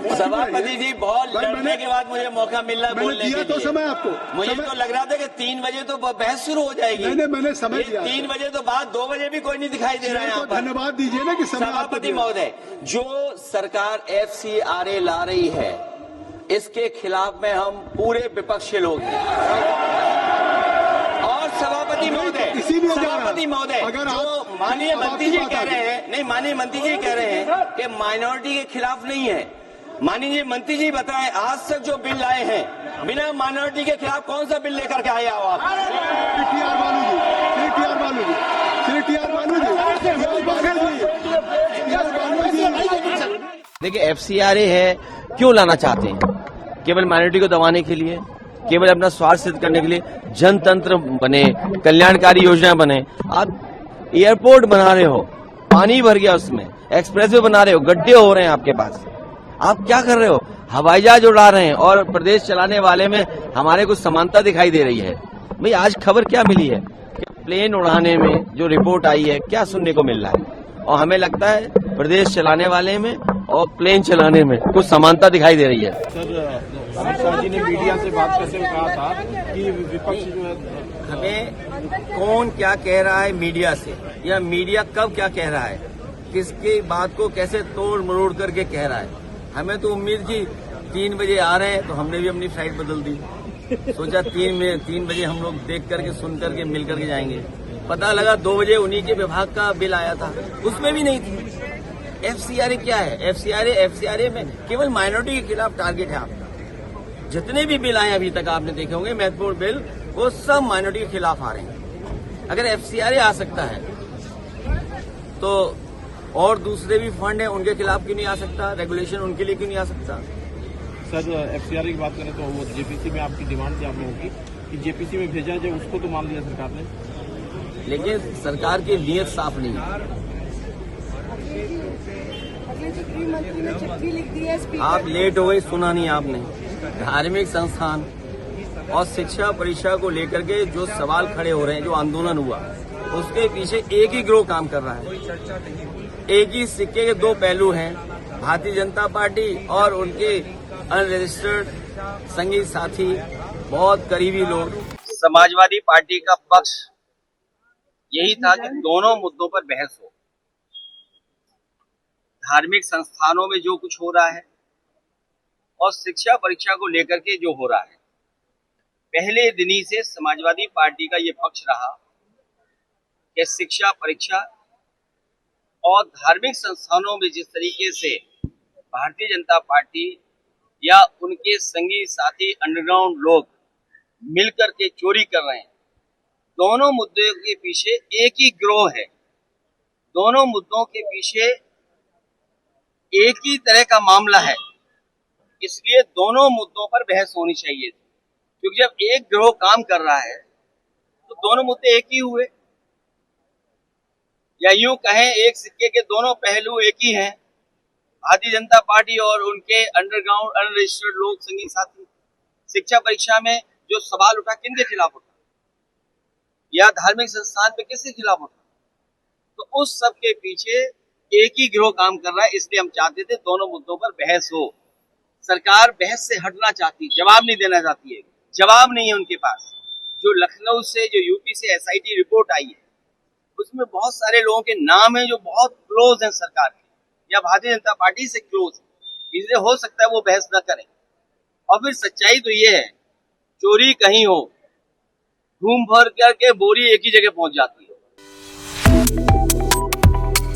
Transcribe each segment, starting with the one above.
सभापति जी, बहुत लड़ने के बाद मुझे मौका मिला बोलने के लिए। तो समय आपको मुझे तो लग रहा था कि 3 बजे तो बहस शुरू हो जाएगी। नहीं, मैंने समय दिया। 3 बजे तो बाद 2 बजे भी कोई नहीं दिखाई दे रहा है यहाँ पर। धन्यवाद दीजिए ना कि सभापति महोदय, जो सरकार FCRA ला रही है इसके खिलाफ में हम पूरे विपक्षी लोग हैं। और सभापति महोदय, जो माननीय मंत्री जी कह रहे हैं, नहीं माननीय मंत्री जी कह रहे हैं कि माइनॉरिटी के खिलाफ नहीं है। माननीय मंत्री जी बताएं, आज तक जो बिल लाए हैं बिना माइनॉरिटी के खिलाफ कौन सा बिल लेकर के आए हो आप? देखिए, FCRA है, क्यों लाना चाहते हैं? केवल माइनॉरिटी को दबाने के लिए, केवल अपना स्वार्थ सिद्ध करने के लिए। जनतंत्र बने, कल्याणकारी योजना बने। आप एयरपोर्ट बना रहे हो, पानी भर गया उसमें, एक्सप्रेसवे बना रहे हो, गड्ढे हो रहे हैं आपके पास। आप क्या कर रहे हो? हवाई जहाज उड़ा रहे हैं और प्रदेश चलाने वाले में हमारे कुछ समानता दिखाई दे रही है। भाई, आज खबर क्या मिली है कि प्लेन उड़ाने में जो रिपोर्ट आई है, क्या सुनने को मिल रहा है? और हमें लगता है प्रदेश चलाने वाले में और प्लेन चलाने में कुछ समानता दिखाई दे रही है। सर, अमित शाह जी ने मीडिया से बात करते हुए कहा था कि विपक्ष जो है, हमें कौन क्या कह रहा है मीडिया से, या मीडिया कब क्या कह रहा है, किसकी बात को कैसे तोड़ मरोड़ करके कह रहा है, हमें तो उम्मीद थी 3 बजे आ रहे हैं तो हमने भी अपनी फ्लाइट बदल दी। सोचा 3 बजे हम लोग देख करके सुन करके मिल करके जाएंगे। पता लगा 2 बजे उन्हीं के विभाग का बिल आया था, उसमें भी नहीं थी। FCRA क्या है? FCRA में केवल माइनॉरिटी के खिलाफ टारगेट है आपका। जितने भी बिल आए अभी तक आपने देखे होंगे महत्वपूर्ण बिल, वो सब माइनॉरिटी के खिलाफ आ रहे हैं। अगर FCRA आ सकता है तो और दूसरे भी फंड हैं, उनके खिलाफ क्यों नहीं आ सकता? रेगुलेशन उनके लिए क्यों नहीं आ सकता? सर, FCRA की बात करें तो वो JPC में आपकी डिमांड थी आप लोगों की कि JPC में भेजा जाए, उसको तो मान लिया सरकार ने, लेकिन सरकार की नीयत साफ नहीं है। आप लेट हो गई, सुना नहीं आपने। धार्मिक संस्थान और शिक्षा परीक्षा को लेकर के जो सवाल खड़े हो रहे हैं, जो आंदोलन हुआ, उसके पीछे एक ही गिरोह काम कर रहा है। एक ही सिक्के के 2 पहलू हैं, भारतीय जनता पार्टी और उनके अनरजिस्टर्ड संगी साथी, बहुत करीबी लोग। समाजवादी पार्टी का पक्ष यही था कि दोनों मुद्दों पर बहस हो। धार्मिक संस्थानों में जो कुछ हो रहा है और शिक्षा परीक्षा को लेकर के जो हो रहा है, पहले दिन ही से समाजवादी पार्टी का ये पक्ष रहा कि शिक्षा परीक्षा और धार्मिक संस्थानों में जिस तरीके से भारतीय जनता पार्टी या उनके संगी साथी अंडरग्राउंड लोग मिलकर के चोरी कर रहे हैं, दोनों मुद्दों के पीछे एक ही गिरोह है। दोनों मुद्दों के पीछे एक ही तरह का मामला है, इसलिए दोनों मुद्दों पर बहस होनी चाहिए थी। क्योंकि जब एक गिरोह काम कर रहा है तो दोनों मुद्दे एक ही हुए, या यूं कहें एक सिक्के के दोनों पहलू एक ही हैं। भारतीय जनता पार्टी और उनके अंडरग्राउंड अनरजिस्टर्ड लोग संगी साथी। शिक्षा परीक्षा में जो सवाल उठा, किनके खिलाफ उठा, या धार्मिक संस्थान पे किसके खिलाफ उठा? तो उस सब के पीछे एक ही गिरोह काम कर रहा है, इसलिए हम चाहते थे दोनों मुद्दों पर बहस हो। सरकार बहस से हटना चाहती, जवाब नहीं देना चाहती है, जवाब नहीं है उनके पास। जो लखनऊ से, जो यूपी से SIT रिपोर्ट आई है, उसमें बहुत सारे लोगों के नाम हैं जो बहुत क्लोज हैं सरकार के या भारतीय जनता पार्टी से क्लोज है, इसलिए हो सकता है वो बहस न करें। और फिर सच्चाई तो ये है, चोरी कहीं हो, घूम भर करके बोरी एक ही जगह पहुंच जाती है।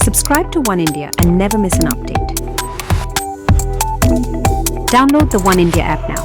Subscribe to One India and never miss an update. Download the One India app now.